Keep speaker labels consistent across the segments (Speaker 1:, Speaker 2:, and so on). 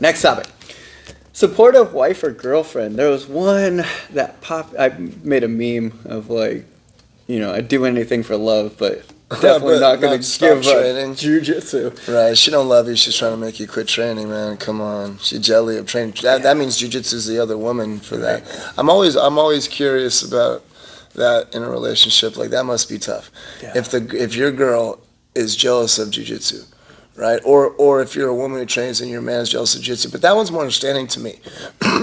Speaker 1: Next topic. Supportive wife or girlfriend. There was one that popped. I made a meme of like, I'd do anything for love, but definitely not going to give up jiu-jitsu.
Speaker 2: Right. She don't love you. She's trying to make you quit training, man. Come on. She's jelly of training. That means jiu-jitsu is the other woman for that. Right. I'm always curious about that in a relationship. Like, that must be tough. Yeah. If your girl is jealous of jiu-jitsu, right? Or if you're a woman who trains and your man is jealous of jiu-jitsu. But that one's more understanding to me.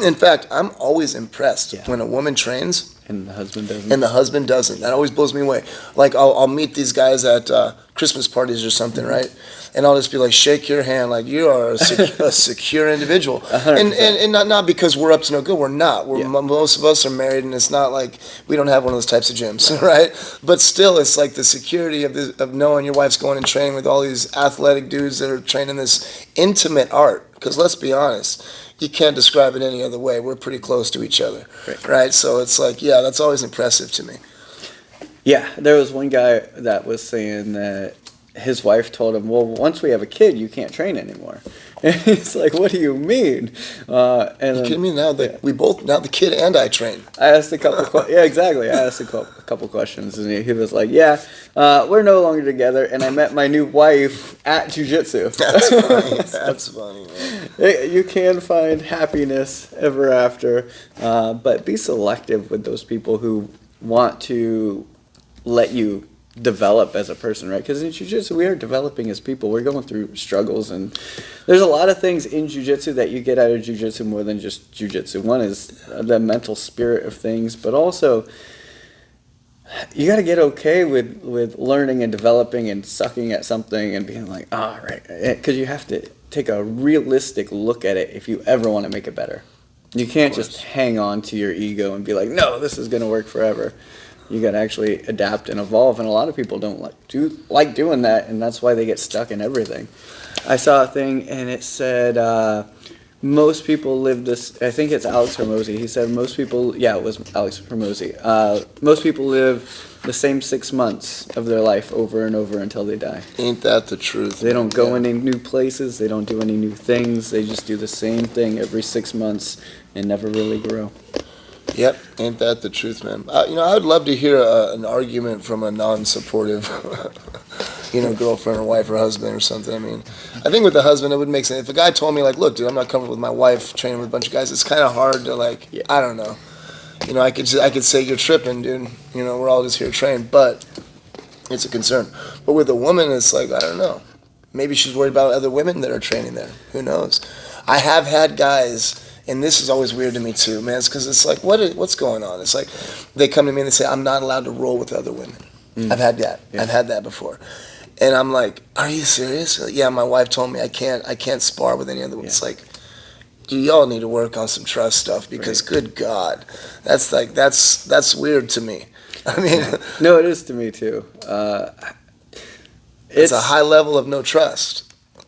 Speaker 2: In fact, I'm always impressed when a woman trains
Speaker 1: and the husband doesn't.
Speaker 2: That always blows me away. Like, I'll meet these guys at Christmas parties or something, right? And I'll just be like, shake your hand, like you are a secure individual. And not because we're up to no good. We're not. Most of us are married, and it's not like we don't have one of those types of gyms, right? But still, it's like the security of knowing your wife's going and training with all these athletic dudes that are training this intimate art. Because let's be honest, you can't describe it any other way. We're pretty close to each other, right? So it's like, yeah, that's always impressive to me.
Speaker 1: Yeah, there was one guy that was saying that his wife told him, well, once we have a kid, you can't train anymore. And he's like, what do you mean?
Speaker 2: And you kidding me? Now that now the kid and I train.
Speaker 1: I asked a couple exactly. I asked a couple questions, and he was like, yeah, we're no longer together, and I met my new wife at jiu-jitsu.
Speaker 2: That's funny. That's funny, man.
Speaker 1: You can find happiness ever after, but be selective with those people who want to let you develop as a person, right? Because in jiu-jitsu, we are developing as people. We're going through struggles, and there's a lot of things in jiu-jitsu that you get out of jiu-jitsu more than just jiu-jitsu. One is the mental spirit of things, but also you got to get okay with learning and developing and sucking at something and being like, right, because you have to take a realistic look at it if you ever want to make it better. You can't just hang on to your ego and be like, no, this is going to work forever. You got to actually adapt and evolve, and a lot of people don't like doing that, and that's why they get stuck in everything. I saw a thing, and it said most people live this. I think it's Alex Hormozi. He said most people. Yeah, it was Alex Hormozi. Most people live the same 6 months of their life over and over until they die.
Speaker 2: Ain't that the truth?
Speaker 1: They don't go any new places. They don't do any new things. They just do the same thing every 6 months and never really grow.
Speaker 2: Yep, ain't that the truth, man? I would love to hear an argument from a non-supportive, girlfriend or wife or husband or something. I mean, I think with the husband, it would make sense. If a guy told me, like, look, dude, I'm not comfortable with my wife training with a bunch of guys, it's kind of hard to, like, I don't know. I could say you're tripping, dude. We're all just here to train, but it's a concern. But with a woman, it's like, I don't know. Maybe she's worried about other women that are training there. Who knows? I have had guys. And this is always weird to me too, man. It's because it's like, what's going on? It's like they come to me and they say, I'm not allowed to roll with other women. I've had that. Yeah. I've had that before. And I'm like, are you serious? Like, yeah, my wife told me I can't spar with any other women. Yeah. It's like, y'all need to work on some trust stuff because good God, that's weird to me. I mean,
Speaker 1: no, it is to me too.
Speaker 2: It's a high level of no trust.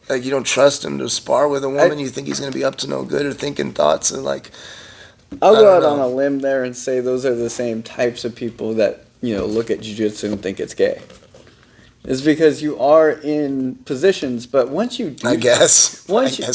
Speaker 2: Like, you don't trust him to spar with a woman. You think he's going to be up to no good or thinking thoughts and like.
Speaker 1: I'll go out on a limb there and say those are the same types of people that look at jiu-jitsu and think it's gay. It's because you are in positions, but once you do,
Speaker 2: I guess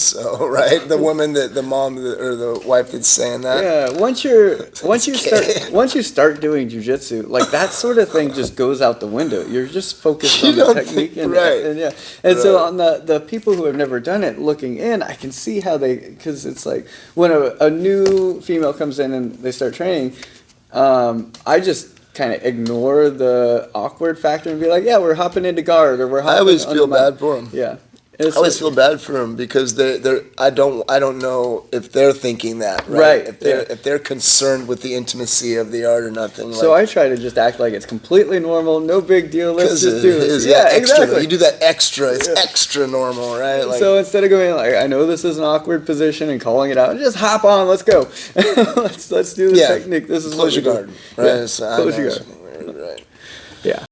Speaker 2: so, right? The woman the mom or the wife that's saying that.
Speaker 1: Yeah, once you start doing jiu-jitsu, like that sort of thing just goes out the window. You're just focused on the technique and so on the people who have never done it looking in, I can see how because it's like when a new female comes in and they start training, I just kind of ignore the awkward factor and be like, yeah, we're hopping into guard or we're hopping.
Speaker 2: I always feel bad for them.
Speaker 1: Yeah,
Speaker 2: I always feel bad for them because I don't know if they're thinking that right. If they're concerned with the intimacy of the art or nothing.
Speaker 1: So I try to just act like it's completely normal, no big deal. Let's just do it.
Speaker 2: Yeah, exactly. You do that extra. It's extra normal, right? Like,
Speaker 1: so instead of going like, I know this is an awkward position and calling it out, just hop on. Let's go. let's do the technique. This is
Speaker 2: close your guard. Right.
Speaker 1: Close your guard.
Speaker 2: Right.
Speaker 1: Yeah.